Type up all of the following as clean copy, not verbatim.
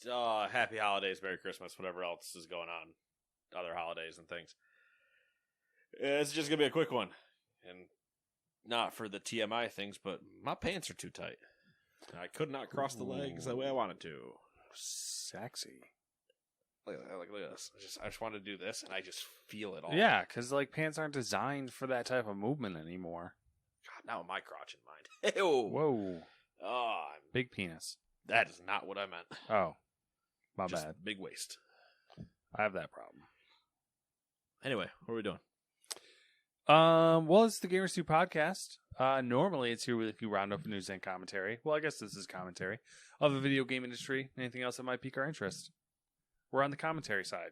happy holidays, Merry Christmas, whatever else is going on, other holidays and things. It's just going to be a quick one. And not for the TMI things, but my pants are too tight. I could not cross the legs the way I wanted to. Sexy. Look at this. I just want to do this, and I just feel it all. Yeah, because like pants aren't designed for that type of movement anymore. God, now my crotch in mind. Ew. Whoa. Oh, big penis. That is not what I meant. Oh, my just bad. Big waist. I have that problem. Anyway, what are we doing? Well, it's the Gamers 2 podcast. Normally it's your weekly roundup of news and commentary. Well, I guess this is commentary of the video game industry. Anything else that might pique our interest. We're on the commentary side.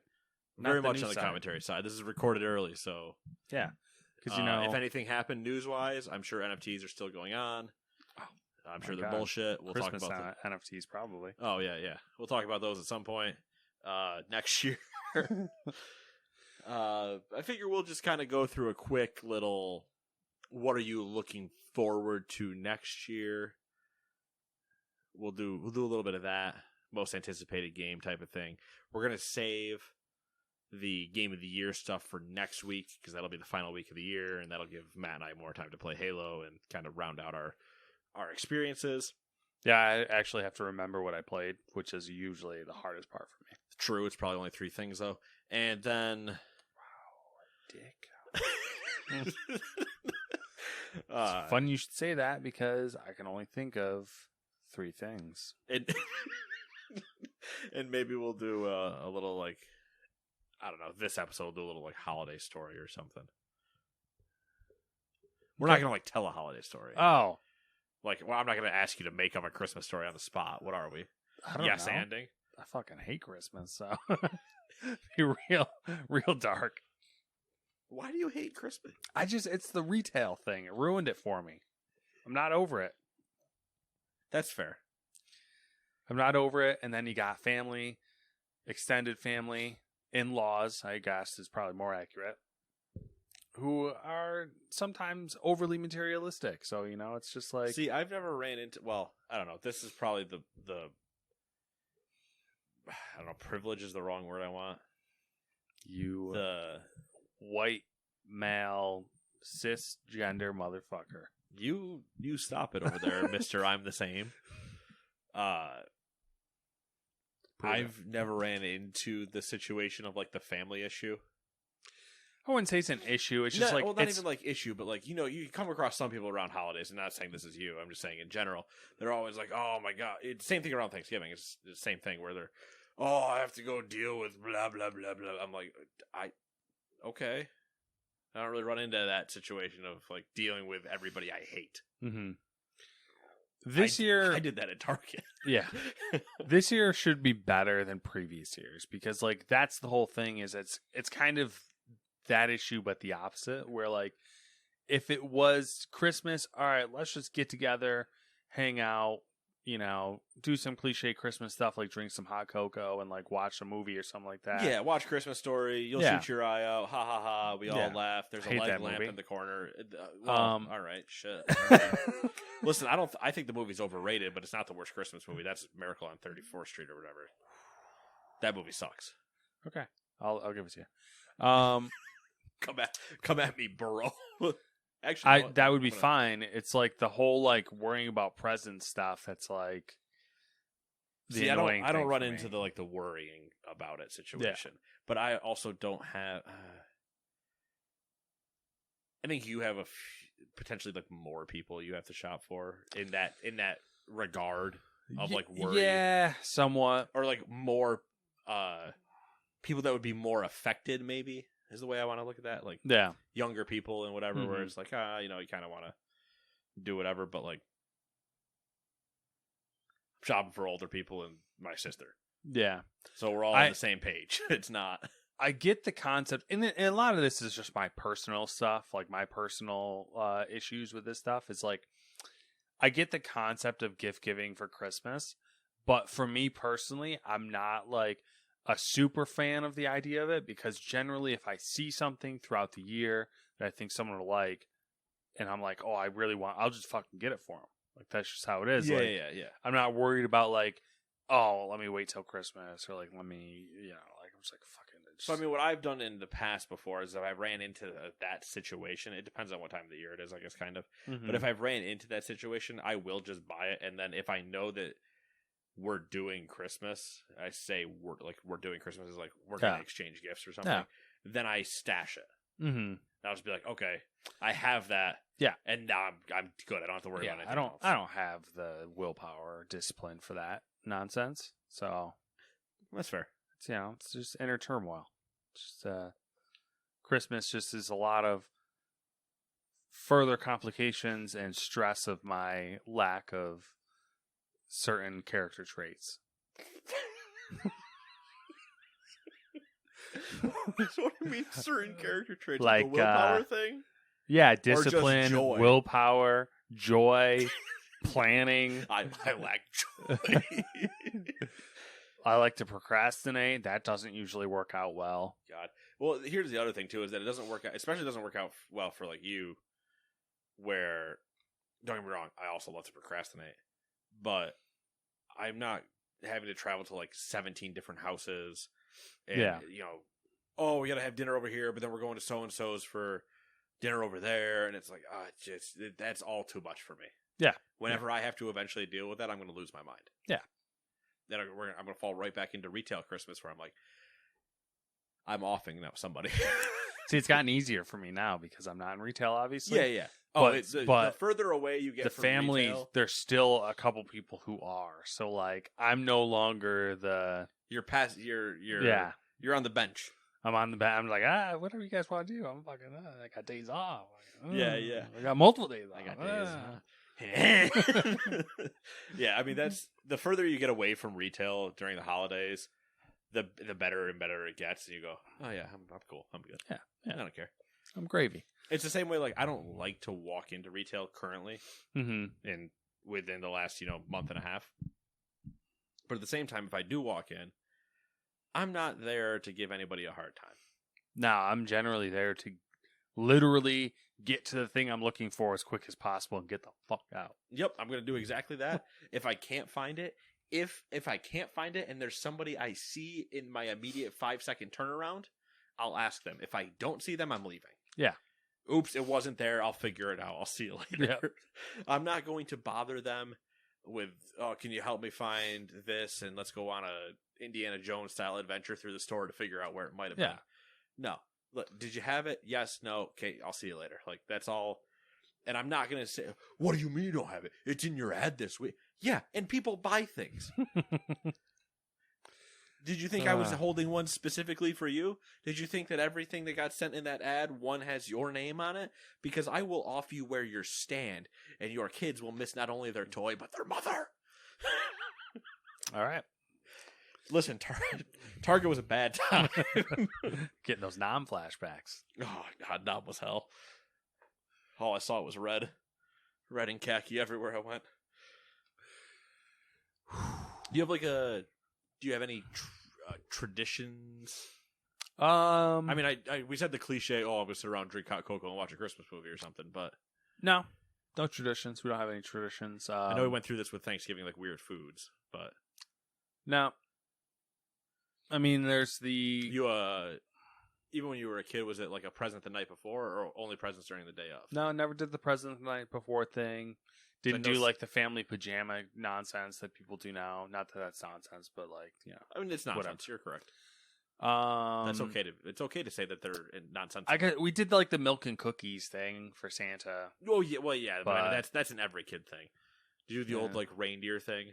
Very much on the commentary side. This is recorded early, so yeah. Because if anything happened news-wise, I'm sure NFTs are still going on. I'm sure they're bullshit. We'll Christmas talk about NFTs probably. Oh yeah. We'll talk about those at some point next year. I figure we'll just kind of go through a quick little. What are you looking forward to next year? We'll do a little bit of that. Most anticipated game type of thing. We're gonna save the game of the year stuff for next week because that'll be the final week of the year, and that'll give Matt and I more time to play Halo and kind of round out our experiences. Yeah, I actually have to remember what I played, which is usually the hardest part for me. True, it's probably only 3 things though, and then dick. It's fun you should say that because I can only think of 3 things. And maybe we'll do a little like, I don't know, this episode will do a little like holiday story or something. We're not going to like tell a holiday story. Oh. Like, well, I'm not going to ask you to make up a Christmas story on the spot. What are we? I don't know. Ending? I fucking hate Christmas, so be real dark. Why do you hate Christmas? It's the retail thing. It ruined it for me. I'm not over it. That's fair. I'm not over it. And then you got family, extended family, in-laws, I guess is probably more accurate, who are sometimes overly materialistic. So, it's just like... See, I've never ran into... Well, I don't know. This is probably the I don't know, privilege is the wrong word I want. The white male cisgender motherfucker. You stop it over there, Mr. I'm the same. I've never ran into the situation of like the family issue. I wouldn't say it's an issue. It's just not even like issue, but like, you come across some people around holidays. I'm not saying this is you. I'm just saying in general, they're always like, oh my God. It's the same thing around Thanksgiving. It's the same thing where they're, oh, I have to go deal with blah, blah, blah, blah. I'm like, okay. I don't really run into that situation of like dealing with everybody I hate. Mm-hmm. This year, I did that at Target. Yeah. This year should be better than previous years because like that's the whole thing is it's kind of that issue, but the opposite where like if it was Christmas, all right, let's just get together, hang out, do some cliche Christmas stuff like drink some hot cocoa and like watch a movie or something like that. Yeah, watch Christmas Story. You'll shoot your eye out. Ha ha ha. We all laugh. There's a leg lamp in the corner. All right, shit. Listen, I think the movie's overrated, but it's not the worst Christmas movie. That's Miracle on 34th Street or whatever. That movie sucks. Okay. I'll give it to you. Come at me, bro. Actually, that would be fine. It's like the whole like worrying about present stuff. It's like I don't run into the like the worrying about it situation. Yeah. But I also don't have. I think you have potentially like more people you have to shop for in that regard of like worry. Yeah, somewhat, or like more people that would be more affected. Maybe is the way I want to look at that. Like younger people and whatever, where it's like you kind of want to do whatever, but like shopping for older people and my sister. Yeah, so we're all on the same page. It's not. I get the concept, and a lot of this is just my personal stuff, like my personal issues with this stuff. It's like, I get the concept of gift giving for Christmas, but for me personally, I'm not like a super fan of the idea of it, because generally if I see something throughout the year that I think someone will like, and I'm like, oh, I really want, I'll just fucking get it for them. Like, that's just how it is. Yeah, like, yeah. I'm not worried about like, oh, let me wait till Christmas, or like let me, like I'm just like fucking. So I mean, what I've done in the past before is if I ran into that situation, it depends on what time of the year it is, I guess, kind of. Mm-hmm. But if I've ran into that situation, I will just buy it, and then if I know that we're doing Christmas, I say we're doing Christmas is like we're gonna exchange gifts or something. Then I stash it. Mm-hmm. I'll just be like, okay, I have that. Yeah, and now I'm good. I don't have to worry about anything else. I don't have the willpower or discipline for that nonsense. So that's fair. It's, it's just inner turmoil. Just Christmas just is a lot of further complications and stress of my lack of certain character traits. What do you mean certain character traits? Like the willpower thing? Yeah, discipline, willpower, joy, planning. I lack joy. I like to procrastinate. That doesn't usually work out well. God. Well, here's the other thing, too, is that it doesn't work out, especially doesn't work out well for, like, you, where, don't get me wrong, I also love to procrastinate, but I'm not having to travel to, like, 17 different houses, and, oh, we gotta have dinner over here, but then we're going to so-and-so's for dinner over there, and it's like, that's all too much for me. Yeah. Whenever I have to eventually deal with that, I'm going to lose my mind. Yeah. Then I'm going to fall right back into retail Christmas where I'm like, I'm offing now somebody. See, it's gotten easier for me now because I'm not in retail, obviously. Yeah. But the further away you get the from family, retail, there's still a couple people who are. So, like, I'm no longer the... You're on the bench. I'm on the bench. I'm like, whatever you guys want to do. I'm fucking, I got days off. Yeah. I got multiple days off. I got days off. Yeah, I mean, that's the further you get away from retail during the holidays, the better and better it gets, and you go, oh yeah, I'm cool, I'm good. Yeah, I don't care, I'm gravy. It's the same way. Like, I don't like to walk into retail currently, and within the last month and a half. But at the same time, if I do walk in, I'm not there to give anybody a hard time. No, I'm generally there to literally get to the thing I'm looking for as quick as possible and get the fuck out. Yep, I'm going to do exactly that. If I can't find it, if I can't find it and there's somebody I see in my immediate 5-second turnaround, I'll ask them. If I don't see them, I'm leaving. Yeah. Oops, it wasn't there. I'll figure it out. I'll see you later. Yep. I'm not going to bother them with, oh, can you help me find this? And let's go on a Indiana Jones style adventure through the store to figure out where it might have been. No. Look, did you have it? Yes, no. Okay, I'll see you later. Like, that's all. And I'm not going to say, what do you mean you don't have it? It's in your ad this week. Yeah, and people buy things. Did you think I was holding one specifically for you? Did you think that everything that got sent in that ad, one has your name on it? Because I will off you where you stand, and your kids will miss not only their toy, but their mother. All right. Listen, Target was a bad time. Getting those Nom flashbacks. Oh, God, Nom was hell. All I saw was red. Red and khaki everywhere I went. Do you have any traditions? I mean, we said the cliche, I'm going to sit around, drink hot cocoa, and watch a Christmas movie or something, but... No traditions. We don't have any traditions. I know we went through this with Thanksgiving, like weird foods, but... No. I mean, there's the... You, even when you were a kid, was it like a present the night before, or only presents during the day of? No, never did the present the night before thing. Didn't do like the family pajama nonsense that people do now. Not that that's nonsense, but like, I mean, it's nonsense. Whatever. You're correct. That's okay it's okay to say that they're nonsense. We did like the milk and cookies thing for Santa. Oh yeah, but I mean, that's an every kid thing. Do you do the old like reindeer thing,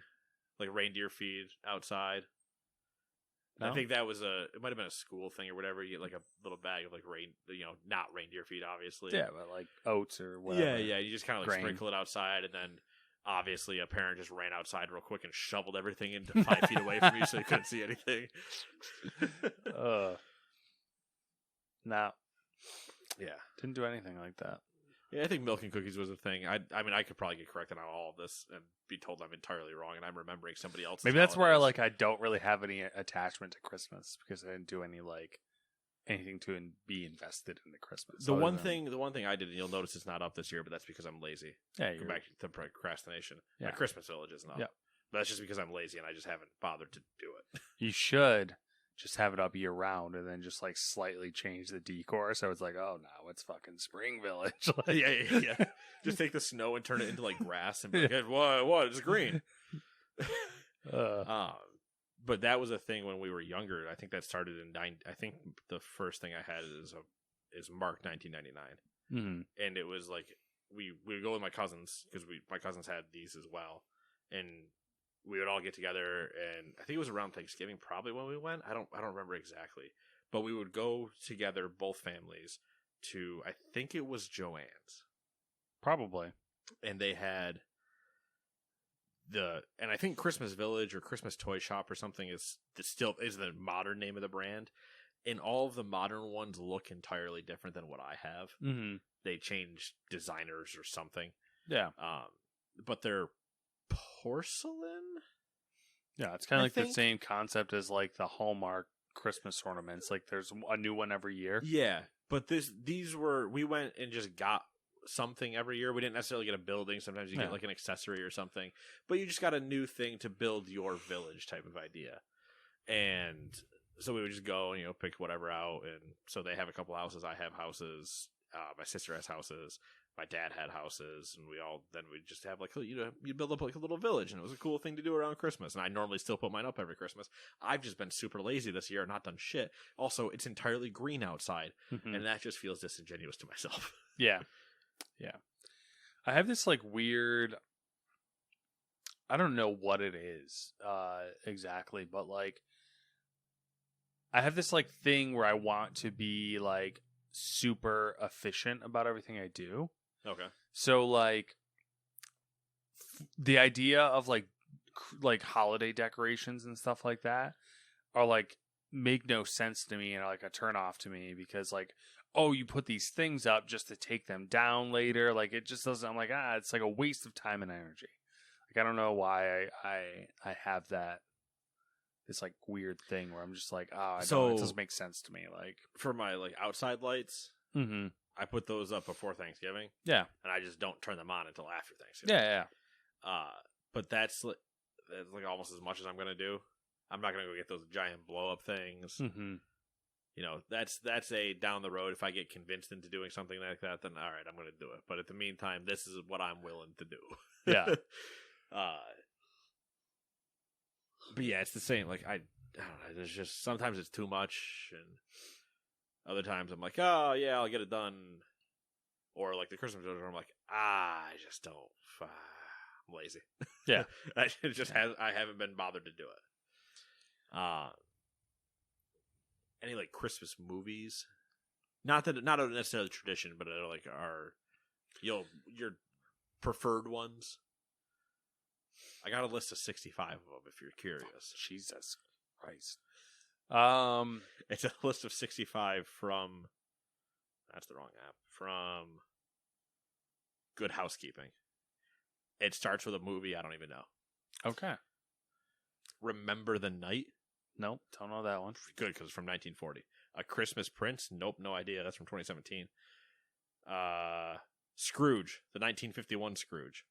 like reindeer feed outside? No? I think that was it might have been a school thing or whatever. You get like a little bag of like not reindeer feed, obviously. Yeah, but like oats or whatever. Yeah. You just kind of like sprinkle it outside, and then obviously a parent just ran outside real quick and shoveled everything into 5 feet away from you, so you couldn't see anything. No. Yeah. Didn't do anything like that. Yeah, I think milk and cookies was a thing. I mean, I could probably get corrected on all of this and be told I'm entirely wrong, and I'm remembering somebody else's. Maybe that's where I don't really have any attachment to Christmas because I didn't do anything to be invested in the Christmas. The one thing I did, and you'll notice it's not up this year, but that's because I'm lazy. Yeah, go back to procrastination. Yeah. My Christmas Village is not. Yeah. That's just because I'm lazy and I just haven't bothered to do it. You should just have it up year round and then just like slightly change the decor so it's like, oh, now it's fucking Spring Village. yeah. Just take the snow and turn it into like grass and be like, hey, what? It's green. But that was a thing when we were younger. I think that started in I think the first thing I had is Mark 1999, and it was like we would go with my cousins because my cousins had these as well, and we would all get together. And I think it was around Thanksgiving, probably when we went. I don't remember exactly, but we would go together, both families, to I think it was Joann's, probably, and they had. And I think Christmas Village or Christmas Toy Shop or something is the modern name of the brand, and all of the modern ones look entirely different than what I have. Mm-hmm. They changed designers or something. Yeah. But they're porcelain. Yeah, it's kind of like the same concept as like the Hallmark Christmas ornaments. Like there's a new one every year. Yeah, but we went and just got something every year. We didn't necessarily get a building. Sometimes you get like an accessory or something, but you just got a new thing to build your village type of idea. And so we would just go and pick whatever out. And so they have a couple houses. I have houses. My sister has houses. My dad had houses, and we just have like you build up like a little village, and it was a cool thing to do around Christmas. And I normally still put mine up every Christmas. I've just been super lazy this year and not done shit. Also, it's entirely green outside, and that just feels disingenuous to myself. Yeah. Yeah. I have this like weird, I don't know what it is exactly, but like I have this like thing where I want to be like super efficient about everything I do. Okay. So like the idea of like holiday decorations and stuff like that are like make no sense to me and are like a turn off to me because like, oh, you put these things up just to take them down later. Like it just doesn't. I'm like, it's like a waste of time and energy. Like I don't know why I have that this like weird thing where I'm just like, it doesn't make sense to me. Like for my like outside lights, I put those up before Thanksgiving. Yeah, and I just don't turn them on until after Thanksgiving. Yeah. But that's like almost as much as I'm gonna do. I'm not gonna go get those giant blow up things. Mm-hmm. That's a down the road. If I get convinced into doing something like that, then all right, I'm going to do it. But at the meantime, this is what I'm willing to do. Yeah. But yeah, it's the same. Like I don't know. There's just sometimes it's too much, and other times I'm like, oh yeah, I'll get it done. Or like the Christmas order, I'm like, I just don't. I'm lazy. Yeah. I haven't been bothered to do it. Any like Christmas movies? Not necessarily tradition, but like your preferred ones. I got a list of 65 of them. If you're curious, Jesus Christ. It's a list of 65 from. That's the wrong app. From Good Housekeeping. It starts with a movie I don't even know. Okay. Remember the Night? Nope, don't know that one. Good, because it's from 1940. A Christmas Prince? Nope, no idea. That's from 2017. Scrooge, the 1951 Scrooge.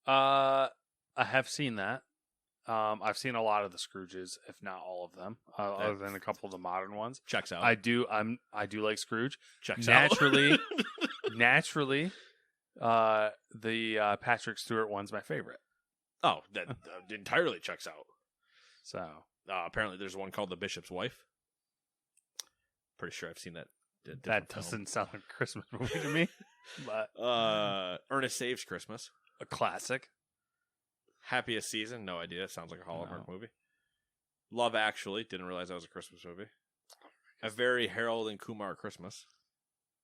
I have seen that. I've seen a lot of the Scrooges, if not all of them, other than a couple of the modern ones. Checks out. I do like Scrooge. Checks naturally, out. naturally, the Patrick Stewart one's my favorite. Oh, that entirely checks out. So apparently, there's one called The Bishop's Wife. Pretty sure I've seen that. That doesn't sound like a Christmas movie to me. But Ernest Saves Christmas, a classic. Happiest Season, no idea. It sounds like a Hallmark movie. Love Actually, didn't realize that was a Christmas movie. A Very Harold and Kumar Christmas.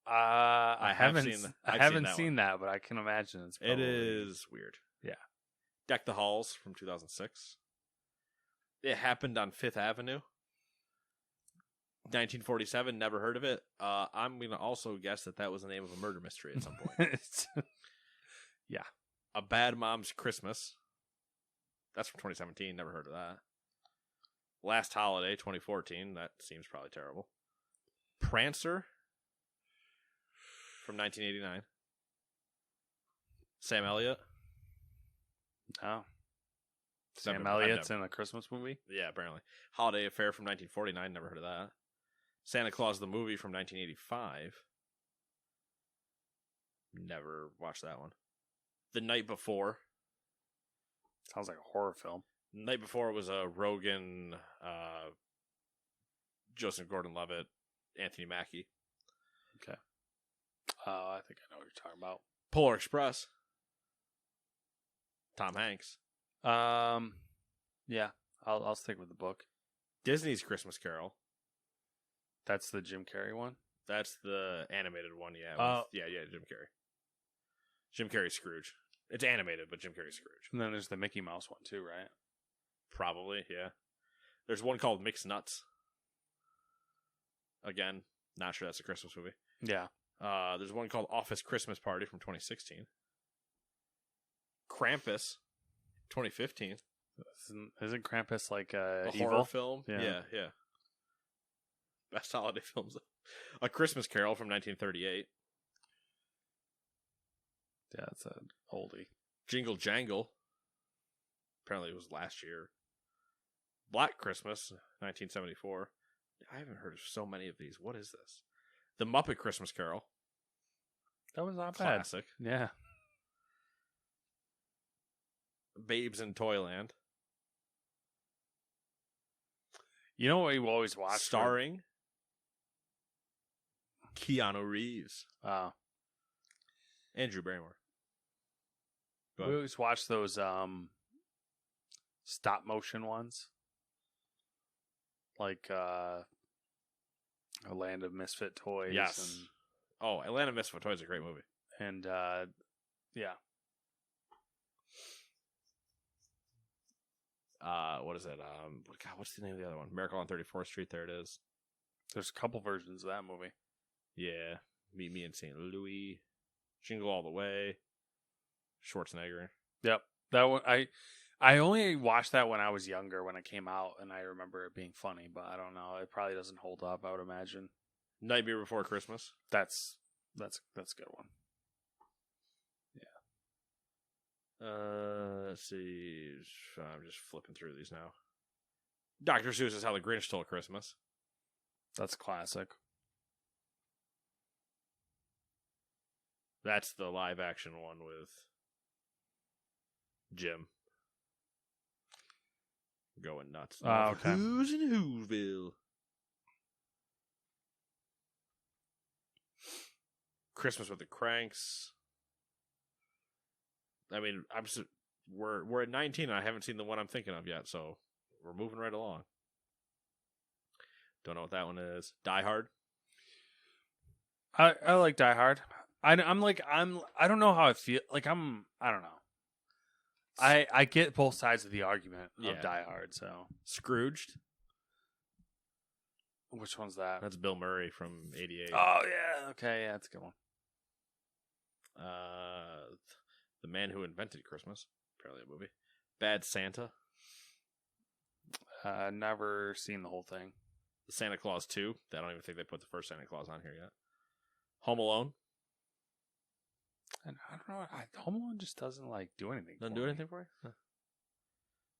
I haven't seen that, but I can imagine it is weird. Yeah. Deck the Halls from 2006. It Happened on Fifth Avenue. 1947, never heard of it. I'm going to also guess that was the name of a murder mystery at some point. Yeah. A Bad Mom's Christmas. That's from 2017, never heard of that. Last Holiday, 2014, that seems probably terrible. Prancer from 1989. Sam Elliott. Oh. Sam Elliott's in a Christmas movie? Yeah, apparently. Holiday Affair from 1949. Never heard of that. Santa Claus the movie from 1985. Never watched that one. The Night Before. Sounds like a horror film. The Night Before was a Rogan, Joseph Gordon-Levitt, Anthony Mackie. Okay. I think I know what you're talking about. Polar Express. Tom Hanks. Yeah, I'll stick with the book. Disney's Christmas Carol. That's the Jim Carrey one? That's the animated one, yeah. Yeah, Jim Carrey. Jim Carrey Scrooge. It's animated, but Jim Carrey Scrooge. And then there's the Mickey Mouse one too, right? Probably, yeah. There's one called Mixed Nuts. Again, not sure that's a Christmas movie. Yeah. There's one called Office Christmas Party from 2016. Krampus, 2015. Isn't Krampus like a evil? horror film? Yeah. Yeah. Best holiday films. A Christmas Carol from 1938. Yeah, it's an oldie. Jingle Jangle. Apparently it was last year. Black Christmas, 1974. I haven't heard of so many of these. What is this? The Muppet Christmas Carol. That was not Classic. bad. Yeah. Babes in Toyland. You know what we always watch? Starring Keanu Reeves. Andrew Barrymore. We always watch those stop motion ones. Like A Land of Misfit Toys. Yes. Atlanta Misfit Toys is a great movie. And yeah. What is it? God, what's the name of the other one? Miracle on 34th Street. There it is. There's a couple versions of that movie. Yeah. Meet Me in St. Louis. Jingle All the Way. Schwarzenegger. Yep. That one I only watched that when I was younger when it came out, and I remember it being funny, but I don't know. It probably doesn't hold up, I would imagine. Nightmare Before Christmas. That's a good one. Yeah. Let's see. I'm just flipping through these now. Dr. Seuss's How the Grinch Stole Christmas. That's classic. That's the live action one with Jim. Going nuts. Okay. Who's in Whoville? Christmas with the Cranks. I mean, we're at 19 and I haven't seen the one I'm thinking of yet, so we're moving right along. Don't know what that one is. Die Hard. I like Die Hard. I don't know how I feel. I don't know. I get both sides of the argument of Die Hard. So Scrooged. Which one's that? That's Bill Murray from '88. Oh yeah, okay, yeah, that's a good one. The Man Who Invented Christmas, apparently a movie. Bad Santa. Never seen the whole thing. The Santa Claus 2. I don't even think they put the first Santa Claus on here yet. Home Alone. And I don't know. Home Alone just doesn't do anything. Doesn't do anything for you? Huh.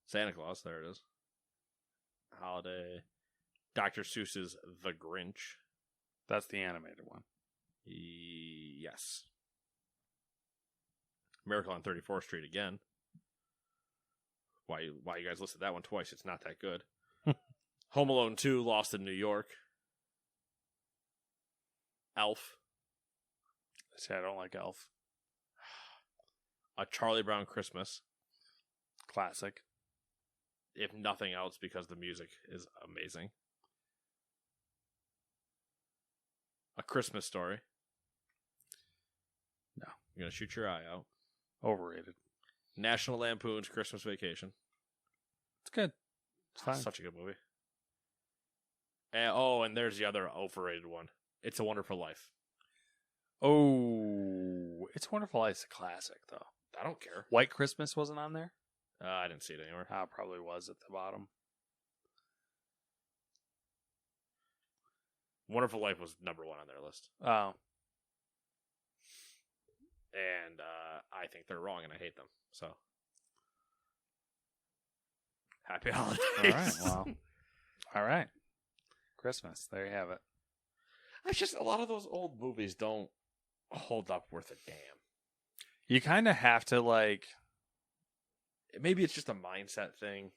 Santa Claus, there it is. Holiday. Dr. Seuss's The Grinch. That's the animated one. Yes. Miracle on 34th Street again. Why you guys listed that one twice? It's not that good. Home Alone 2, Lost in New York. Elf. See, I don't like Elf. A Charlie Brown Christmas. Classic. If nothing else, because the music is amazing. A Christmas Story. No. You're going to shoot your eye out. Overrated. National Lampoon's Christmas Vacation. It's good. It's fine. Such a good movie. And there's the other overrated one. It's a Wonderful Life. Oh, It's Wonderful Life's a classic, though. I don't care. White Christmas wasn't on there? I didn't see it anywhere. It probably was at the bottom. Wonderful Life was number 1 on their list. Oh. And I think they're wrong, and I hate them. So Happy holidays. All right. Well. All right. Christmas. There you have it. It's just a lot of those old movies don't hold up worth a damn. You kind of have to like. Maybe it's just a mindset thing.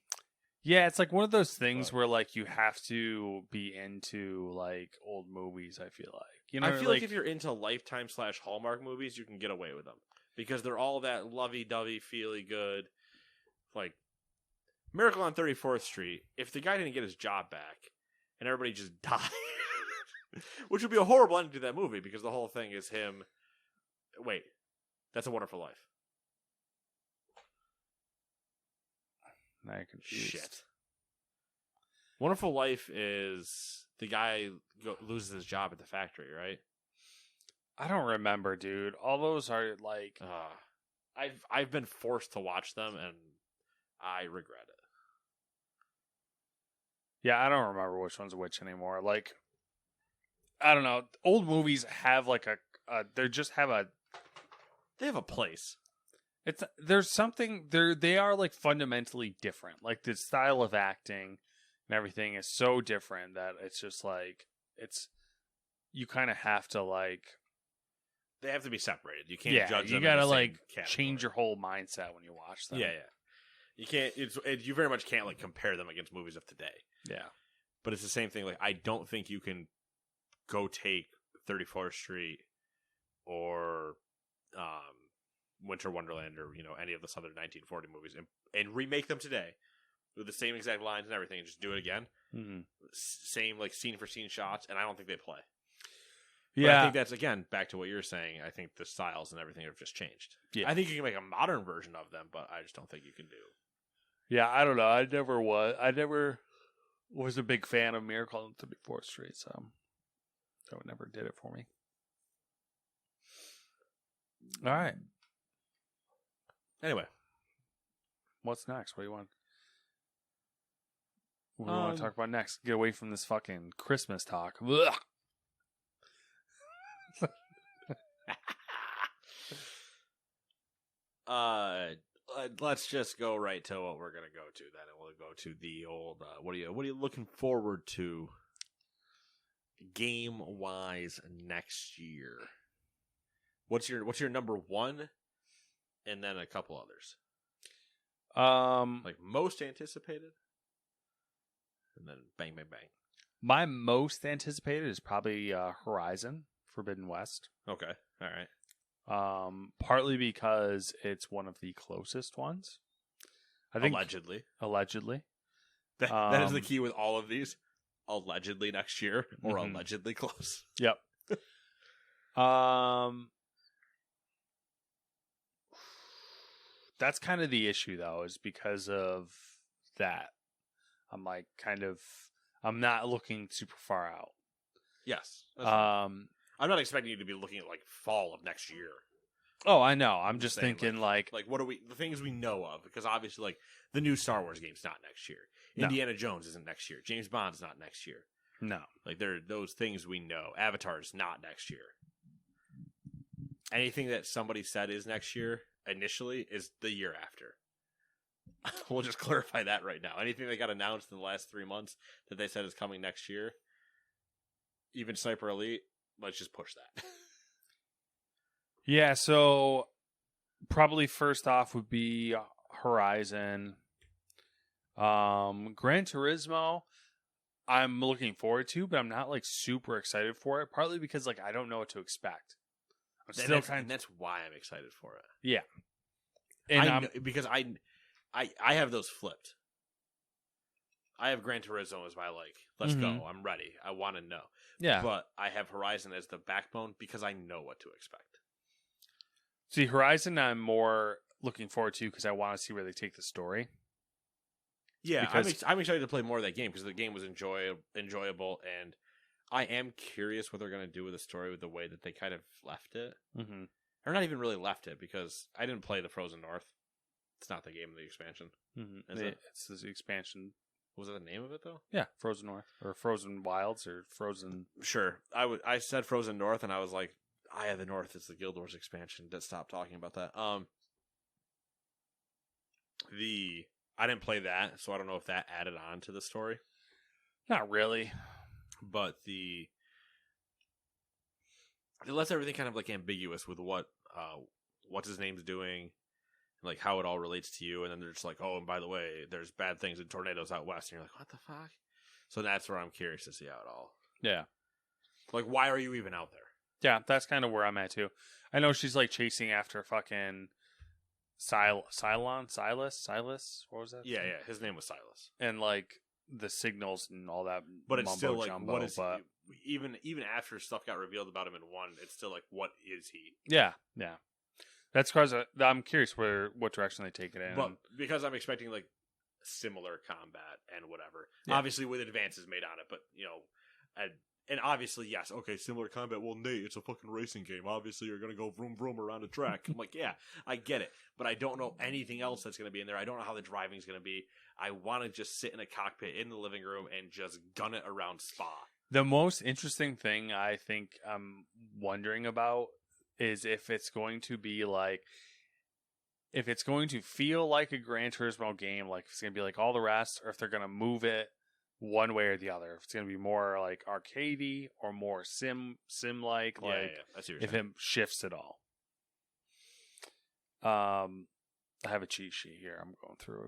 Yeah, it's like one of those things where like you have to be into like old movies. I feel like I feel like if you're into Lifetime / Hallmark movies, you can get away with them because they're all that lovey-dovey, feely good. Like Miracle on 34th Street. If the guy didn't get his job back and everybody just died, which would be a horrible ending to that movie because the whole thing is him. Wait, that's A Wonderful Life. Now you're confused. Shit. Wonderful Life is the guy loses his job at the factory, right? I don't remember, dude. All those are like I've been forced to watch them and I regret it. Yeah, I don't remember which one's which anymore. Like I don't know. Old movies have like they have a place. There's something they are like fundamentally different. Like the style of acting and everything is so different that it's just like you kind of have to like they have to be separated. You can't judge them. You gotta like category. change your whole mindset when you watch them. Yeah. You can't. You very much can't like compare them against movies of today. Yeah, but it's the same thing. Like I don't think you can go take 34th Street or Winter Wonderland or any of the other 1940 movies and remake them today with the same exact lines and everything and just do it again. Mm-hmm. Same like scene for scene shots, and I don't think they play. Yeah, but I think that's again back to what you're saying. I think the styles and everything have just changed. Yeah, I think you can make a modern version of them, but I just don't think you can do. Yeah, I don't know. I never was a big fan of Miracle on 34th Street, so it never did it for me. All right. Anyway, what's next? What do you want? What do you want to talk about next? Get away from this fucking Christmas talk. Ugh. Let's just go right to what we're gonna go to then, and we'll go to the old. What are you looking forward to, game wise, next year? What's your number one, and then a couple others. Like most anticipated, and then bang, bang, bang. My most anticipated is probably Horizon Forbidden West. Okay, all right. Partly because it's one of the closest ones. I think allegedly. That is the key with all of these. Allegedly next year or allegedly close. Yep. That's kind of the issue though, is because of that. I'm like I'm not looking super far out. Yes. I'm not expecting you to be looking at like fall of next year. Oh, I know. I'm just thinking like what are the things we know of? Because obviously, like the new Star Wars game's not next year. No. Indiana Jones isn't next year. James Bond's not next year. No, like there are those things we know. Avatar's not next year. Anything that somebody said is next year initially is the year after. We'll just clarify that right now. Anything that got announced in the last 3 months that they said is coming next year, even Sniper Elite. Let's just push that. Yeah, so probably first off would be Horizon. Gran Turismo, I'm looking forward to, but I'm not like super excited for it. Partly because like I don't know what to expect. That's why I'm excited for it. Yeah, and because I have those flipped. I have Gran Turismo as my let's go. I'm ready. I want to know. Yeah. But I have Horizon as the backbone because I know what to expect. See, Horizon I'm more looking forward to because I want to see where they take the story. Yeah, I'm excited to play more of that game because the game was enjoyable, and I am curious what they're going to do with the story with the way that they kind of left it. Mm-hmm. Or not even really left it because I didn't play the Frozen North. It's not the game of the expansion. Mm-hmm. It's the expansion. Was that the name of it though? Yeah, Frozen North or Frozen Wilds or Frozen. Sure, I said Frozen North, and I was like, Eye of the North is the Guild Wars expansion. Let's stop talking about that. I didn't play that, so I don't know if that added on to the story. Not really. But it lets everything kind of like ambiguous with what's his name's doing, like how it all relates to you, and then they're just like, oh, and by the way, there's bad things and tornadoes out west, and you're like, what the fuck? So that's where I'm curious to see how it all. Yeah. Like, why are you even out there? Yeah, that's kind of where I'm at too. I know she's like chasing after fucking Silas. What was that? Yeah, his name was Silas, and like the signals and all that. But it's still like, jumbo, what is but... even after stuff got revealed about him in 1, it's still like, what is he? Yeah. That's because I'm curious what direction they take it in. But because I'm expecting like similar combat and whatever, Yeah. obviously with advances made on it, but and obviously yes, okay, similar combat. Well, Nate, it's a fucking racing game. Obviously, you're gonna go vroom vroom around a track. I'm like, yeah, I get it, but I don't know anything else that's gonna be in there. I don't know how the driving's gonna be. I want to just sit in a cockpit in the living room and just gun it around Spa. The most interesting thing I think I'm wondering about is if it's going to be like, if it's going to feel like a Gran Turismo game, like if it's going to be like all the rest, or if they're going to move it one way or the other. If it's going to be more like arcadey or more sim-like, Yeah, I see what you're if saying. it shifts at all. I have a cheat sheet here. I'm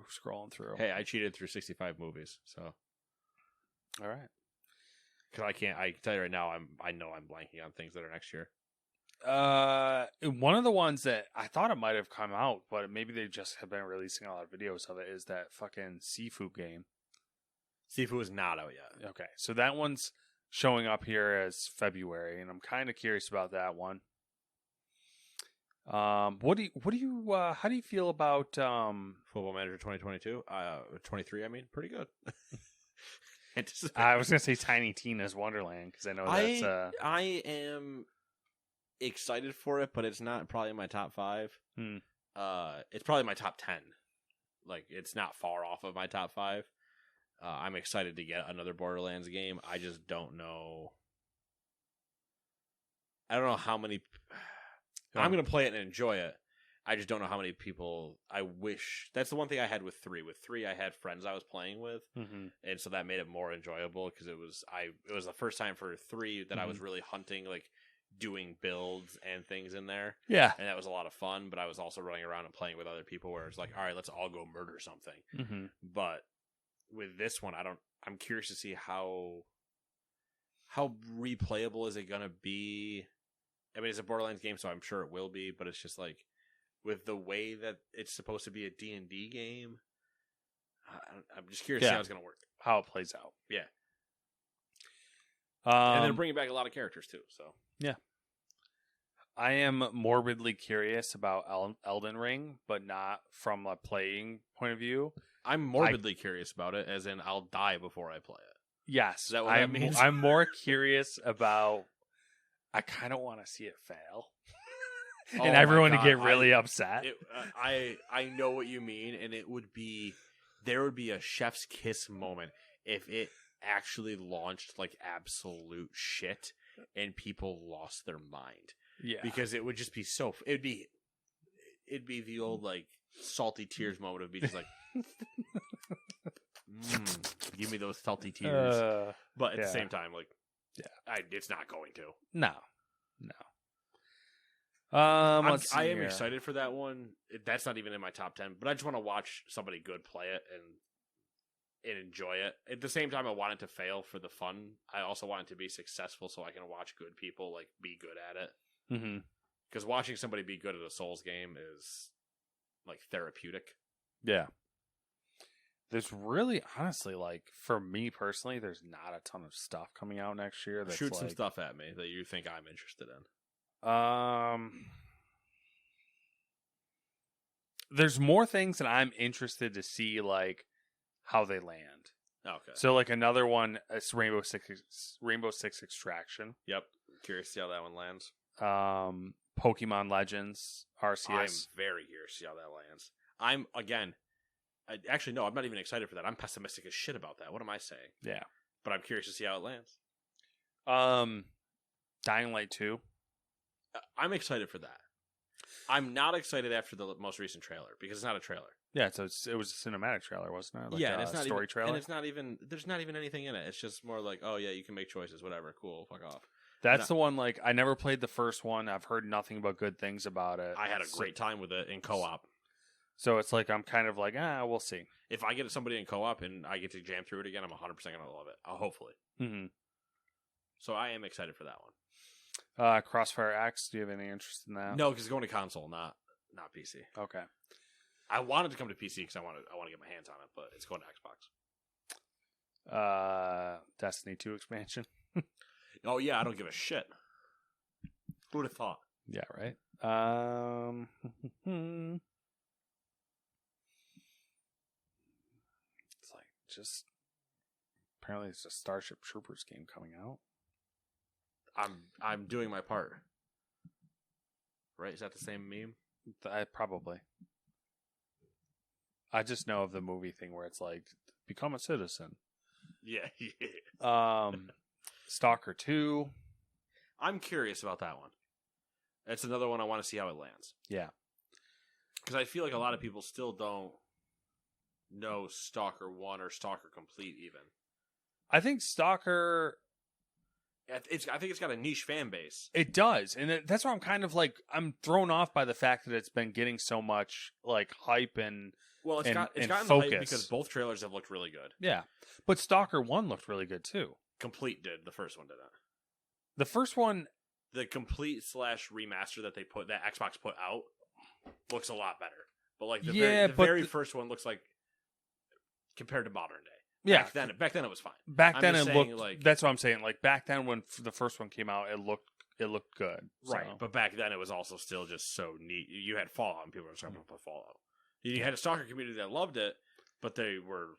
scrolling through. Hey, I cheated through 65 movies, so. All right. Because I can tell you right now, I know I'm blanking on things that are next year. One of the ones that I thought it might have come out, but maybe they just have been releasing a lot of videos of it, is that fucking Sifu game. Sifu is not out yet. Okay, so that one's showing up here as February, and I'm kind of curious about that one. What do you how do you feel about Football Manager 2022? 23, I mean, pretty good. I was gonna say Tiny Tina's Wonderland, because I know that's I am excited for it, but it's not probably in my top 5. It's probably my top 10. Like, it's not far off of my top 5. I'm excited to get another Borderlands game. I just don't know. I don't know how many. I'm going to play it and enjoy it. I just don't know how many people I wish. That's the one thing I had with 3. With 3, I had friends I was playing with, and so that made it more enjoyable, because it was the first time for 3 that I was really hunting, like doing builds and things in there. Yeah, and that was a lot of fun. But I was also running around and playing with other people, where it's like, all right, let's all go murder something. But with this one, I'm curious to see how replayable is it going to be. I mean, it's a Borderlands game, so I'm sure it will be, but it's just like, with the way that it's supposed to be a D&D game, I'm just curious to see how it's going to work. How it plays out. Yeah. And they're bringing back a lot of characters, too. So yeah. I am morbidly curious about Elden Ring, but not from a playing point of view. I'm morbidly curious about it, as in I'll die before I play it. Yes. Is that what that means? I'm more curious about... I kind of want to see it fail. And everyone to get really upset. I know what you mean, and there would be a chef's kiss moment if it actually launched like absolute shit and people lost their mind. Yeah, because it would just be it'd be the old like salty tears moment of being just like, give me those salty tears. But at the same time, like, it's not going to. No. I am excited for that one. That's not even in my top 10, but I just want to watch somebody good play it and enjoy it. At the same time, I want it to fail for the fun. I also want it to be successful so I can watch good people like be good at it. Because watching somebody be good at a Souls game is like therapeutic. Yeah. There's really, honestly, like, for me personally, there's not a ton of stuff coming out next year. That's Shoot some stuff at me that you think I'm interested in. There's more things that I'm interested to see, like, how they land. Okay. So, like, another one is Rainbow Six Extraction. Yep. Curious to see how that one lands. Pokemon Legends Arceus. I'm very curious to see how that lands. Actually, no, I'm not even excited for that. I'm pessimistic as shit about that. What am I saying? Yeah. But I'm curious to see how it lands. Dying Light 2. I'm excited for that. I'm not excited after the most recent trailer, because it's not a trailer. Yeah, so it was a cinematic trailer, wasn't it? Like and it's not story even, trailer. and it's not even. There's not even anything in it. It's just more like, oh yeah, you can make choices, whatever, cool, fuck off. That's the one. Like, I never played the first one. I've heard nothing but good things about it. I had a great time with it in co-op. So it's like I'm kind of like, we'll see. If I get somebody in co-op and I get to jam through it again, I'm 100% gonna love it. Hopefully. Mm-hmm. So I am excited for that one. Crossfire X. Do you have any interest in that? No, because it's going to console, not PC. Okay. I wanted to come to PC because I want to get my hands on it, but it's going to Xbox. Destiny 2 expansion. Oh yeah, I don't give a shit. Who would have thought? Yeah, right. It's like just apparently it's a Starship Troopers game coming out. I'm doing my part. Right? Is that the same meme? Probably. I just know of the movie thing where it's like become a citizen. Yeah. Stalker 2. I'm curious about that one. It's another one I want to see how it lands. Yeah. Because I feel like a lot of people still don't know Stalker 1 or Stalker Complete even. I think Stalker... I think it's got a niche fan base. It does. And that's why I'm kind of like... I'm thrown off by the fact that it's been getting so much like hype and Well, it's gotten focus. hype because both trailers have looked really good. Yeah. But Stalker 1 looked really good too. Complete did. The first one didn't. The first one... The complete / remaster that Xbox put out looks a lot better. But like the very first one looks like compared to modern day. Yeah, back then it was fine. Back then it looked like that's what I'm saying. Like back then when the first one came out, it looked good. Right, so. but back then it was also still just so neat. You had Fallout, and people were talking about Fallout. You had a Stalker community that loved it, but they were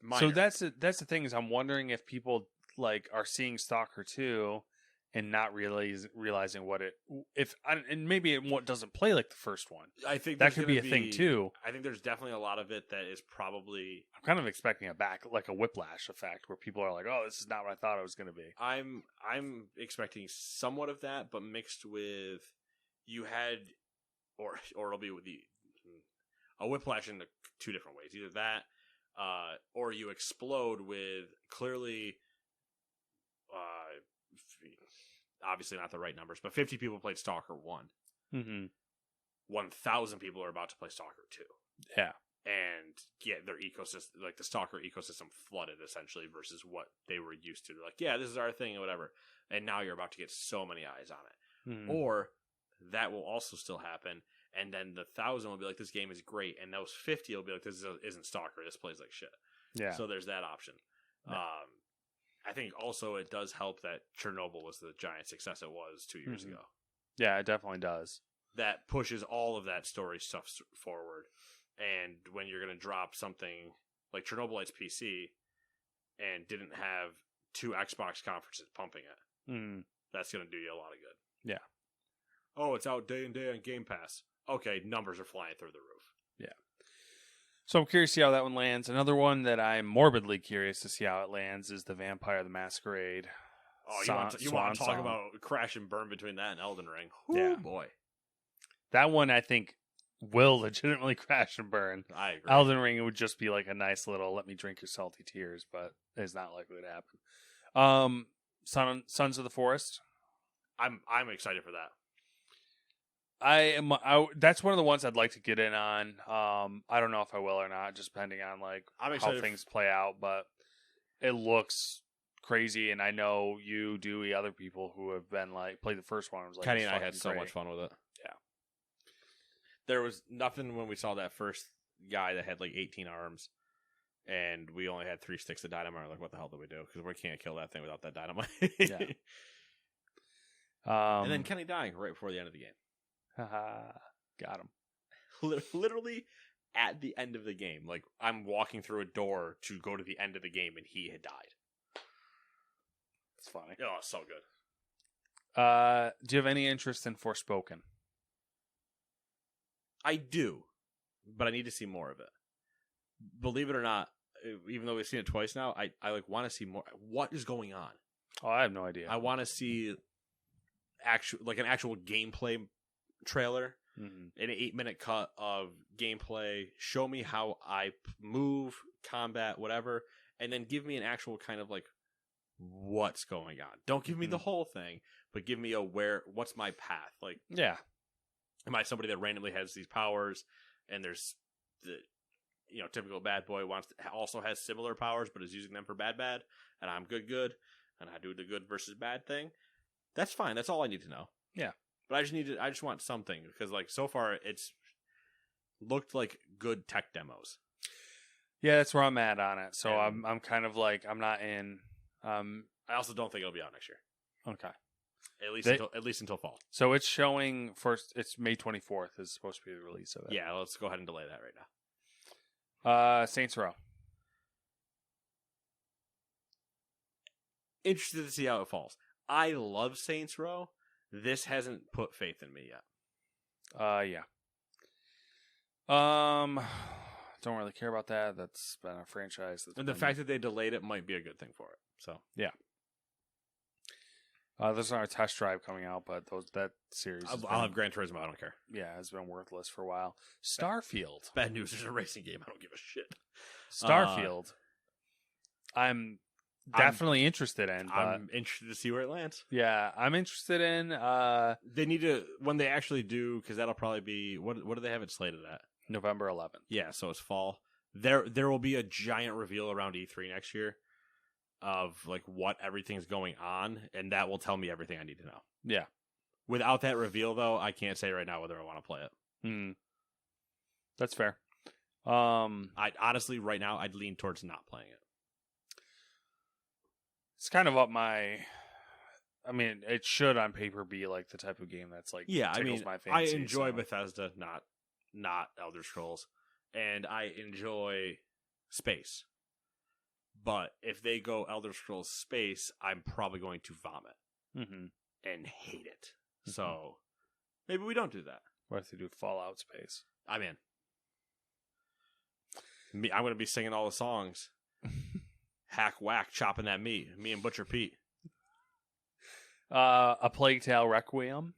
minor. So that's the thing is I'm wondering if people like are seeing Stalker 2 and not realizing what and maybe it doesn't play like the first one. I think that could be a thing too. I think there's definitely a lot of it that is probably. I'm kind of expecting like a whiplash effect where people are like, "Oh, this is not what I thought it was going to be." I'm expecting somewhat of that, but mixed with you had, or it'll be with a whiplash in two different ways. Either that, or you explode with clearly. Obviously not the right numbers, but 50 people played Stalker 1. Mm-hmm. 1,000 people are about to play Stalker 2. Yeah. And their ecosystem, like the Stalker ecosystem flooded essentially versus what they were used to. They're like, yeah, this is our thing or whatever. And now you're about to get so many eyes on it. Mm-hmm. Or that will also still happen. And then the 1,000 will be like, this game is great. And those 50 will be like, this isn't Stalker. This plays like shit. Yeah. So there's that option. Yeah. I think also it does help that Chernobyl was the giant success it was 2 years ago. Yeah, it definitely does. That pushes all of that story stuff forward. And when you're going to drop something like Chernobylite's PC and didn't have 2 Xbox conferences pumping it, that's going to do you a lot of good. Yeah. Oh, it's out day and day on Game Pass. Okay, numbers are flying through the roof. Yeah. So I'm curious to see how that one lands. Another one that I'm morbidly curious to see how it lands is the Vampire the Masquerade. Oh, you want to talk about crash and burn between that and Elden Ring? Yeah, boy. That one I think will legitimately crash and burn. I agree. Elden Ring, it would just be like a nice little let me drink your salty tears, but it's not likely to happen. Sons of the Forest. I'm excited for that. That's one of the ones I'd like to get in on. I don't know if I will or not, just depending on like how things play out. But it looks crazy, and I know you, Dewey, other people who have been like played the first one. Was like, Kenny and I had so much fun with it. Yeah, there was nothing when we saw that first guy that had like 18 arms, and we only had 3 sticks of dynamite. We're like, what the hell do we do? Because we can't kill that thing without that dynamite. Yeah. And then Kenny dying right before the end of the game. Got him. Literally at the end of the game. Like, I'm walking through a door to go to the end of the game, and he had died. It's funny. Oh, so good. Do you have any interest in Forspoken? I do, but I need to see more of it. Believe it or not, even though we've seen it twice now, I like want to see more. What is going on? Oh, I have no idea. I want to see an actual gameplay trailer Mm-hmm. An 8-minute cut of gameplay. Show me how I move, combat, whatever, and then give me an actual kind of like what's going on. Don't give me the whole thing, but give me what's my path? Like, yeah, am I somebody that randomly has these powers, and there's the typical bad boy also has similar powers, but is using them for bad, and I'm good, and I do the good versus bad thing. That's fine. That's all I need to know. Yeah. But I just want something, because like so far it's looked like good tech demos. Yeah, that's where I'm at on it. So I'm kind of like, I'm not in. I also don't think it'll be out next year. Okay. At least until fall. So it's showing first. It's May 24th is supposed to be the release of it. Yeah, let's go ahead and delay that right now. Saints Row. Interested to see how it falls. I love Saints Row. This hasn't put faith in me yet. Yeah. Don't really care about that. That's been a franchise. And the fact that they delayed it might be a good thing for it. So yeah. There's not a test drive coming out, but that series. I'll have Gran Turismo. I don't care. Yeah, it's been worthless for a while. Starfield. Bad news. There's a racing game. I don't give a shit. Starfield. I'm definitely interested in. But I'm interested to see where it lands. Yeah, I'm interested in. They need to, when they actually do, because that'll probably be what do they have it slated at? November 11th. Yeah, so it's fall. There will be a giant reveal around E3 next year of like what everything's going on, and that will tell me everything I need to know. Yeah. Without that reveal, though, I can't say right now whether I want to play it. That's fair. I honestly, right now, I'd lean towards not playing it. It's kind of up my. I mean, it should on paper be like the type of game that's like tickles my fancy. I enjoy Bethesda, not Elder Scrolls, and I enjoy space. But if they go Elder Scrolls Space, I'm probably going to vomit and hate it. So maybe we don't do that. What if they do Fallout Space? I'm in. I'm going to be singing all the songs. Hack whack, chopping that meat. Me and Butcher Pete. A Plague Tale Requiem.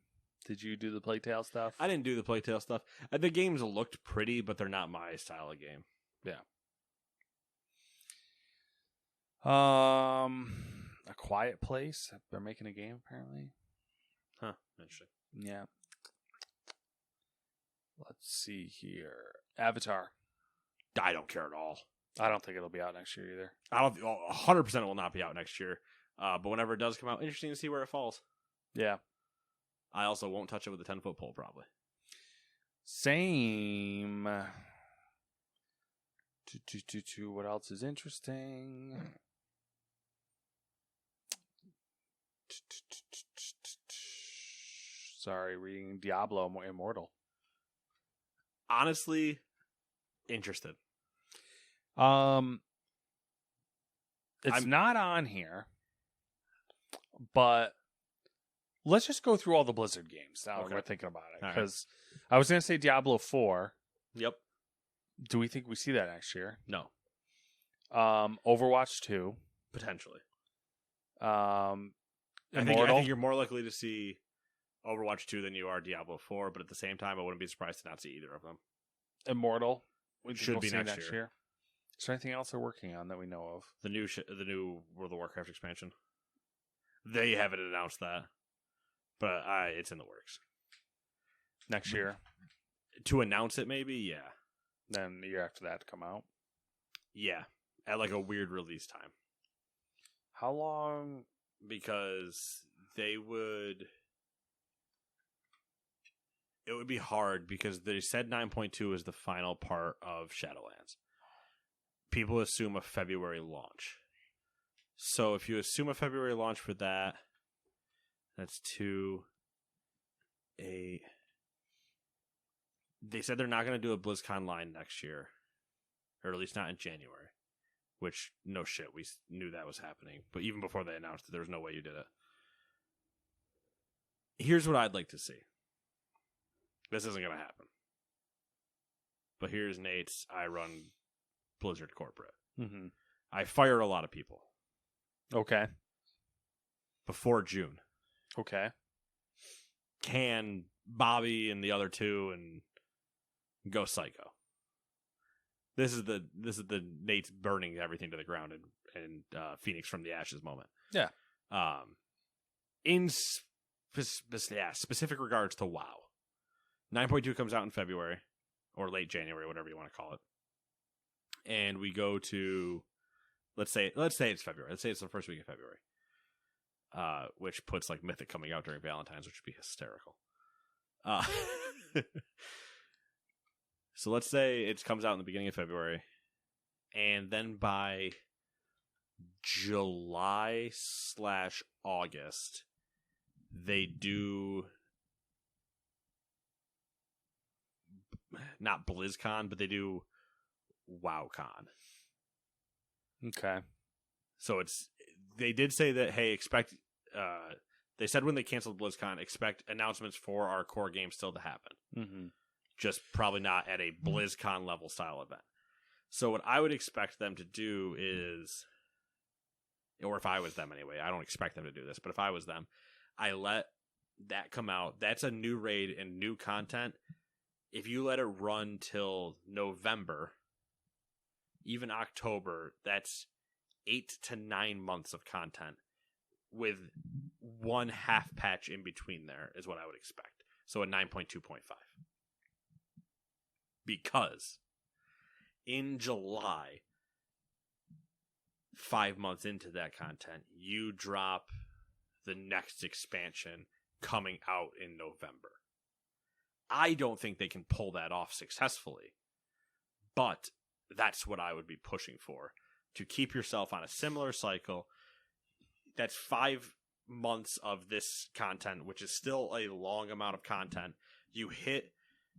Did you do the Plague Tale stuff? I didn't do the Plague Tale stuff. The games looked pretty, but they're not my style of game. Yeah. A Quiet Place. They're making a game apparently. Huh. Interesting. Yeah. Let's see here. Avatar. I don't care at all. I don't think it'll be out next year either. I don't. 100% it will not be out next year. But whenever it does come out, interesting to see where it falls. Yeah. I also won't touch it with a 10-foot pole, probably. Same. What else is interesting? Sorry, reading Diablo Immortal. Honestly, interested. It's not on here, but let's just go through all the Blizzard games now that we're thinking about it. Because I was going to say Diablo 4. Yep. Do we think we see that next year? No. Overwatch 2. Potentially. Immortal. I think you're more likely to see Overwatch 2 than you are Diablo 4, but at the same time, I wouldn't be surprised to not see either of them. Immortal. Should be next year. Is there anything else they're working on that we know of? The new World of Warcraft expansion. They haven't announced that, but it's in the works. Next year. To announce it, maybe, yeah. Then the year after that to come out? Yeah, at like a weird release time. How long? Because it would be hard because they said 9.2 is the final part of Shadowlands. People assume a February launch. So if you assume a February launch for that, that's 2, 8. They said they're not going to do a BlizzCon line next year, or at least not in January. Which, no shit, we knew that was happening. But even before they announced it, there was no way you did it. Here's what I'd like to see. This isn't going to happen. But here's Nate's, I run Blizzard Corporate. Mm-hmm. I fire a lot of people. Okay. Before June. Okay. Can Bobby and the other two and go psycho. This is the Nate's burning everything to the ground and Phoenix from the ashes moment. Yeah. In specific regards to WoW, 9.2 comes out in February or late January, whatever you want to call it, and we go to let's say it's February. Let's say it's the first week of February, which puts like Mythic coming out during Valentine's, which would be hysterical. So let's say it comes out in the beginning of February, and then by July/August, they do not BlizzCon, but they do WoWCon. Okay. So they did say that, hey, expect. They said when they canceled BlizzCon, expect announcements for our core game still to happen. Mm-hmm. Just probably not at a BlizzCon level style event. So what I would expect them to do is, or if I was them anyway, I don't expect them to do this, but if I was them, I let that come out. That's a new raid and new content. If you let it run till November, even October, that's 8 to 9 months of content with one half patch in between there is what I would expect. So a 9.2.5. Because in July, 5 months into that content, you drop the next expansion coming out in November. I don't think they can pull that off successfully, but that's what I would be pushing for, to keep yourself on a similar cycle. That's 5 months of this content, which is still a long amount of content. You hit,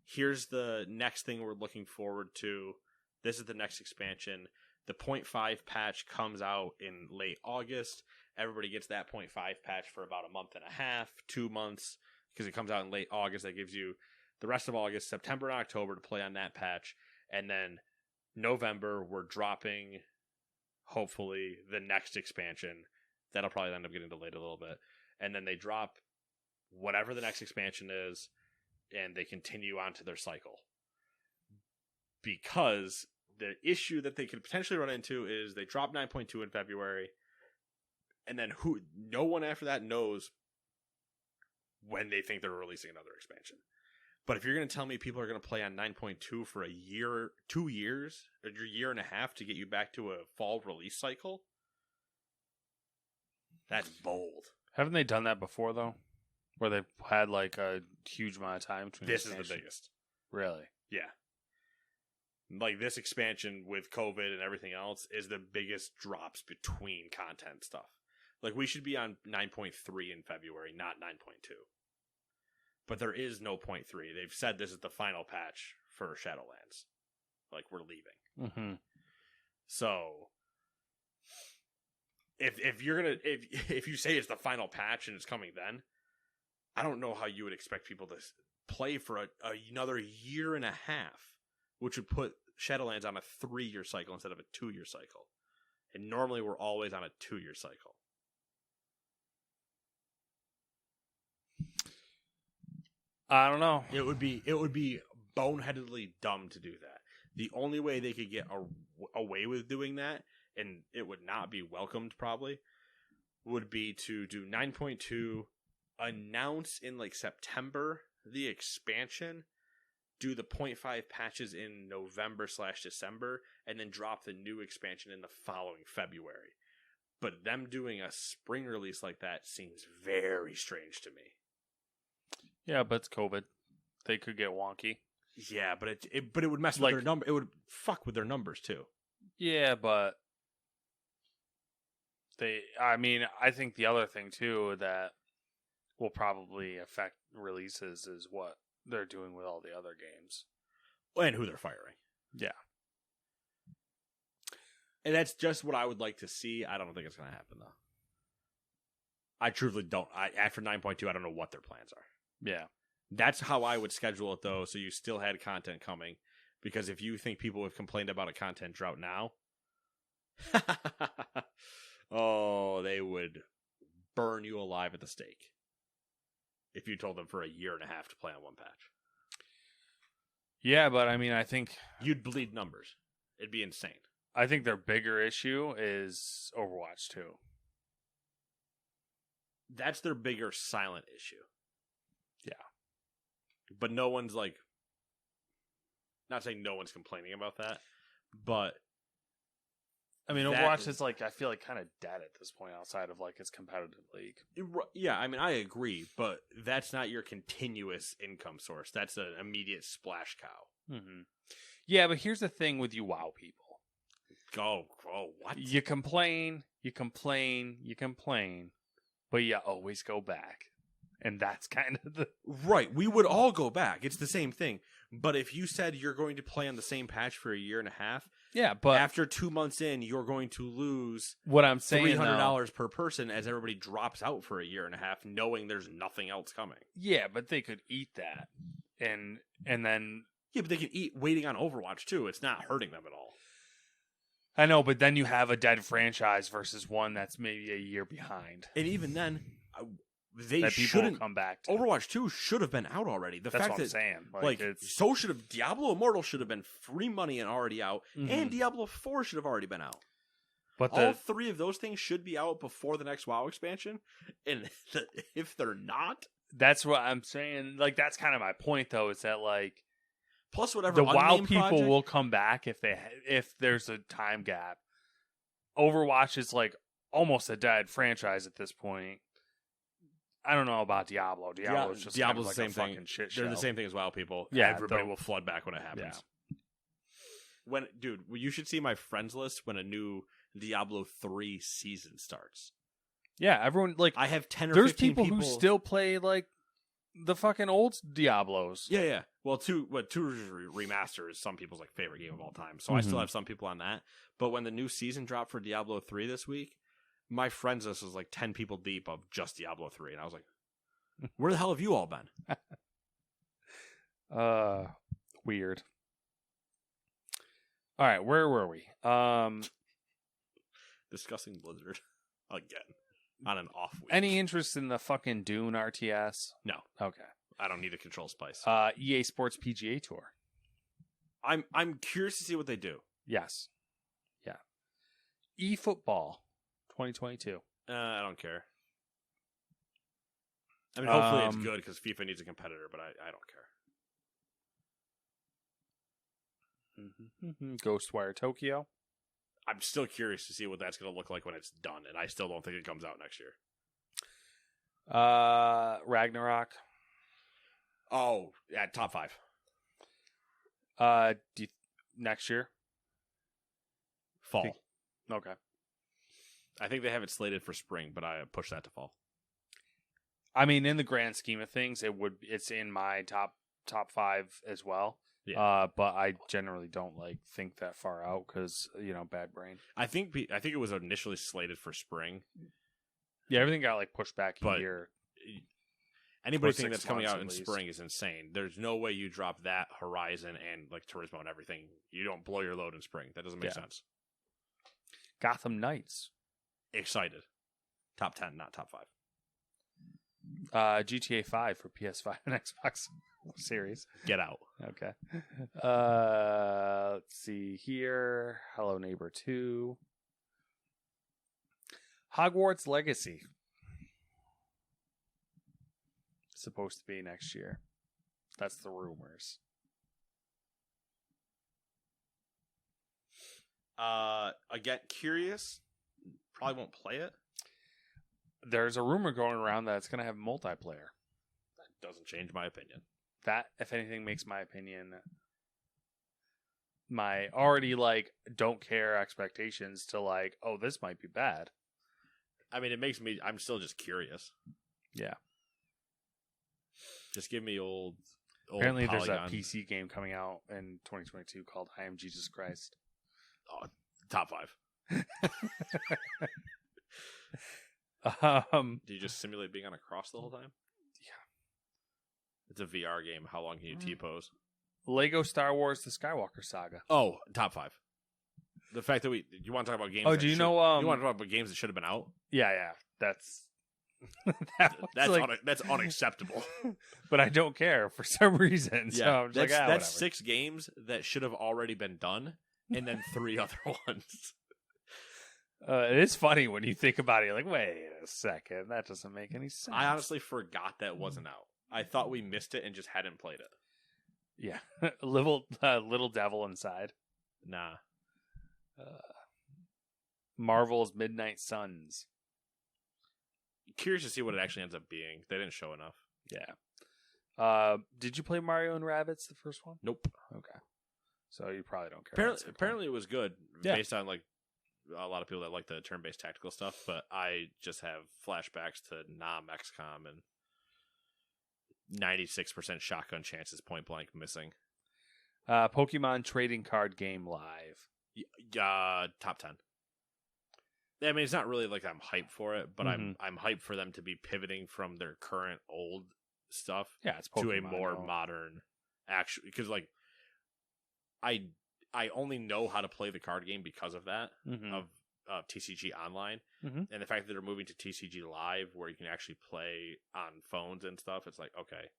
here's the next thing we're looking forward to. This is the next expansion. The 0.5 patch comes out in late August. Everybody gets that 0.5 patch for about a month and a half, 2 months, because it comes out in late August. That gives you the rest of August, September, and October to play on that patch. And then November, we're dropping, hopefully, the next expansion. That'll probably end up getting delayed a little bit. And then they drop whatever the next expansion is, and they continue on to their cycle. Because the issue that they could potentially run into is they drop 9.2 in February, and then no one after that knows when they think they're releasing another expansion. But if you're going to tell me people are going to play on 9.2 for a year, 2 years, or a year and a half to get you back to a fall release cycle, that's bold. Haven't they done that before, though? Where they've had like a huge amount of time between This is the biggest. Really? Yeah. Like this expansion with COVID and everything else is the biggest drops between content stuff. Like we should be on 9.3 in February, not 9.2. But there is no 0.3. They've said this is the final patch for Shadowlands. Like we're leaving. Mm-hmm. So if you're gonna if you say it's the final patch and it's coming then, I don't know how you would expect people to play for another year and a half, which would put Shadowlands on a 3-year cycle instead of a 2-year cycle. And normally we're always on a 2-year cycle. I don't know. It would be boneheadedly dumb to do that. The only way they could get away with doing that, and it would not be welcomed probably, would be to do 9.2, announce in like September the expansion, do the 0.5 patches in November/December, and then drop the new expansion in the following February. But them doing a spring release like that seems very strange to me. Yeah, but it's COVID. They could get wonky. Yeah, but it would mess with their number. It would fuck with their numbers too. Yeah, but I think the other thing too that will probably affect releases is what they're doing with all the other games. And who they're firing. Yeah. And that's just what I would like to see. I don't think it's going to happen, though. I truly don't. After 9.2, I don't know what their plans are. Yeah. That's how I would schedule it, though, so you still had content coming. Because if you think people have complained about a content drought now, oh, they would burn you alive at the stake. if you told them for a year and a half to play on one patch. Yeah, but I mean, I think You'd bleed numbers. It'd be insane. I think their bigger issue is Overwatch 2. That's their bigger silent issue. Yeah. But no one's like, not saying no one's complaining about that, but I mean, that- Overwatch is like, I feel like kind of dead at this point outside of like its competitive league. yeah, I mean, I agree, but that's not your continuous income source. That's an immediate splash cow. Mm-hmm. Yeah, but here's the thing with you WoW people. What? You complain, but you always go back. And that's kind of the... Right, we would all go back. It's the same thing. But if you said you're going to play on the same patch for a year and a half, yeah, but after 2 months in, you're going to lose what I'm saying, $300 per person as everybody drops out for a year and a half, knowing there's nothing else coming. Yeah, but they could eat that, and then Yeah, but they can eat waiting on Overwatch too. It's not hurting them at all. I know, but then you have a dead franchise versus one that's maybe a year behind. And even then, they that people shouldn't will come back to. Overwatch 2 should have been out already. The That's fact what that I'm saying. like It's... so should have Diablo Immortal should have been free money and already out, and Diablo 4 should have already been out. But all three of those things should be out before the next WoW expansion, and if they're not, that's what I'm saying. Like that's kind of my point, though, is that like plus whatever the WoW unnamed people project, will come back if there's a time gap. Overwatch is like almost a dead franchise at this point. I don't know about Diablo. Diablo's just Diablo's kind of the like same a thing. fucking shit show. They're the same thing as WoW people. Yeah, everybody will flood back when it happens. Yeah. Dude, you should see my friends list when a new Diablo 3 season starts. Yeah, everyone like I have 10 or there's 15 people who still play like the fucking old Diablos. Yeah. Well, two remaster is some people's like favorite game of all time. So I still have some people on that. But when the new season dropped for Diablo 3 this week, my friends list was like 10 people deep of just Diablo 3, and I was like, where the hell have you all been? Weird. All right, where were we? Discussing Blizzard again on an off week. Any interest in the fucking Dune RTS? No. Okay. I don't need a control spice. EA Sports PGA Tour. I'm curious to see what they do. Yes. Yeah. eFootball 2022. I don't care. I mean, hopefully it's good because FIFA needs a competitor, but I don't care. Ghostwire Tokyo. I'm still curious to see what that's going to look like when it's done, and I still don't think it comes out next year. Ragnarok. Oh, yeah, top 5. Next year? Fall. Okay. I think they have it slated for spring, but I push that to fall. I mean, in the grand scheme of things, it's in my top 5 as well. Yeah. But I generally don't think that far out because bad brain. I think it was initially slated for spring. Yeah, everything got pushed back a But year. Anybody think that's coming out in at least. spring is insane. There's no way you drop that Horizon and Turismo and everything. You don't blow your load in spring. That doesn't make sense. Gotham Knights. Excited. Top 10, not top 5. GTA 5 for PS5 and Xbox Series. Get out. Okay. Let's see here. Hello Neighbor 2. Hogwarts Legacy. Supposed to be next year. That's the rumors. Again, curious. Probably won't play it. There's a rumor going around that it's going to have multiplayer. That doesn't change my opinion. That, if anything, makes my opinion, my already don't care expectations to oh, this might be bad. I mean, it makes me. I'm still just curious. Yeah. Just give me old Apparently, Polygon. there's a PC game coming out in 2022 called I Am Jesus Christ. Oh, top 5. Do you just simulate being on a cross the whole time? Yeah. It's a VR game. How long can you T-pose? Lego Star Wars The Skywalker Saga. Oh, top 5. The fact that you want to talk about games. Oh, do you know? You want to talk about games that should have been out? Yeah. That's That's unacceptable. But I don't care for some reason. So I'm just that's whatever. 6 games that should have already been done, and then 3 other ones. It is funny when you think about it. You're like, wait a second, that doesn't make any sense. I honestly forgot that wasn't out. I thought we missed it and just hadn't played it. Yeah, little devil inside. Nah. Marvel's Midnight Suns. Curious to see what it actually ends up being. They didn't show enough. Yeah. Did you play Mario and Rabbids, the first one? Nope. Okay. So you probably don't care. Apparently it was good, Yeah. based on like a lot of people that like the turn-based tactical stuff, but I just have flashbacks to Nam XCOM and 96% shotgun chances point blank missing. Pokemon trading card game live. Top 10. I mean, it's not really like I'm hyped for it, but I'm hyped for them to be pivoting from their current old stuff It's Pokemon, to a more modern actual, because like I only know how to play the card game because of that, of TCG Online, and the fact that they're moving to TCG Live, where you can actually play on phones and stuff. It's like, okay,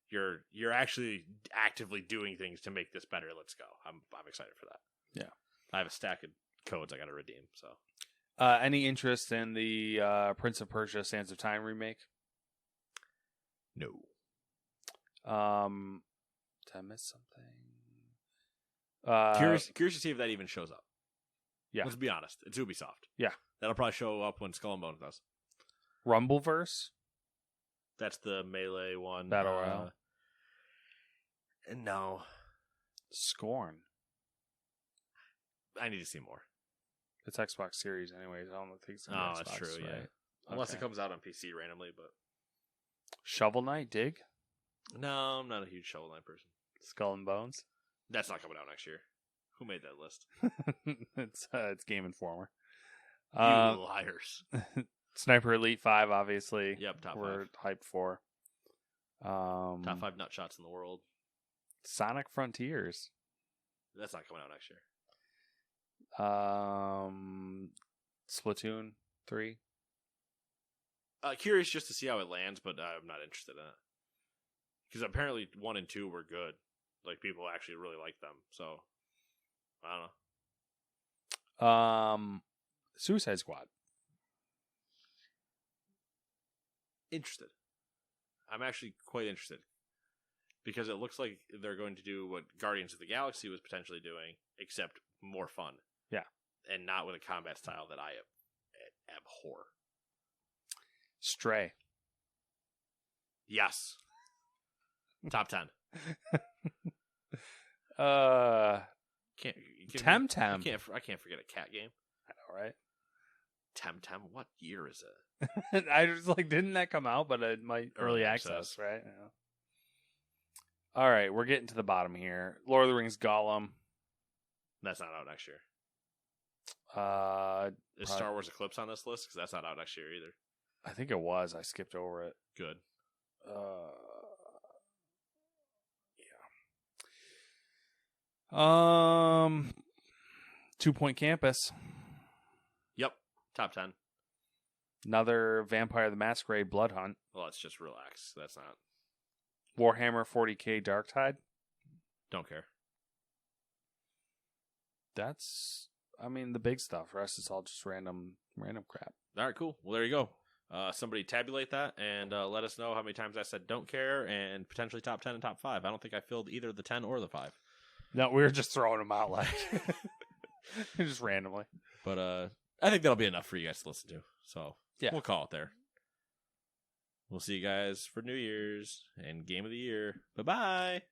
you're actually actively doing things to make this better. Let's go. I'm excited for that. Yeah, I have a stack of codes I got to redeem. So, any interest in the Prince of Persia: Sands of Time remake? No. Did I miss something? Curious to see if that even shows up. Yeah. Let's be honest. It's Ubisoft. Yeah. That'll probably show up when Skull and Bones does. Rumbleverse? That's the Melee one. Battle Royale? No. Scorn. I need to see more. It's Xbox Series anyways. I don't think it's Oh, Xbox, that's true, right? yeah. Unless it comes out on PC randomly, but... Shovel Knight, dig? No, I'm not a huge Shovel Knight person. Skull and Bones? That's not coming out next year. Who made that list? It's Game Informer. You liars. Sniper Elite 5, obviously. Yep, top 5. We're hyped for. Top 5 nutshots in the world. Sonic Frontiers. That's not coming out next year. Splatoon 3. Curious just to see how it lands, but I'm not interested in it. Because apparently 1 and 2 were good. Like, people actually really like them. So, I don't know. Suicide Squad. Interested. I'm actually quite interested. Because it looks like they're going to do what Guardians of the Galaxy was potentially doing, except more fun. Yeah. And not with a combat style that I abhor. Stray. Yes. Top 10. Temtem. I can't forget a cat game. I know, right? Temtem. What year is it? I was like, didn't that come out? But it might early access, right? Yeah. All right, we're getting to the bottom here. Lord of the Rings Gollum. That's not out next year. Is Star Wars Eclipse on this list? Because that's not out next year either. I think it was. I skipped over it. Good. Yeah. 2 Point Campus. Yep. Top 10. Another Vampire the Masquerade Blood Hunt. Well, let's just relax. That's not. Warhammer 40k Darktide. Don't care. That's, I mean, the big stuff. The rest is all just random crap. All right, cool. Well, there you go. Somebody tabulate that and let us know how many times I said don't care and potentially top 10 and top 5. I don't think I filled either the 10 or the 5. No, we were just throwing them out like just randomly. But I think that'll be enough for you guys to listen to. So yeah, we'll call it there. We'll see you guys for New Year's and Game of the Year. Bye-bye.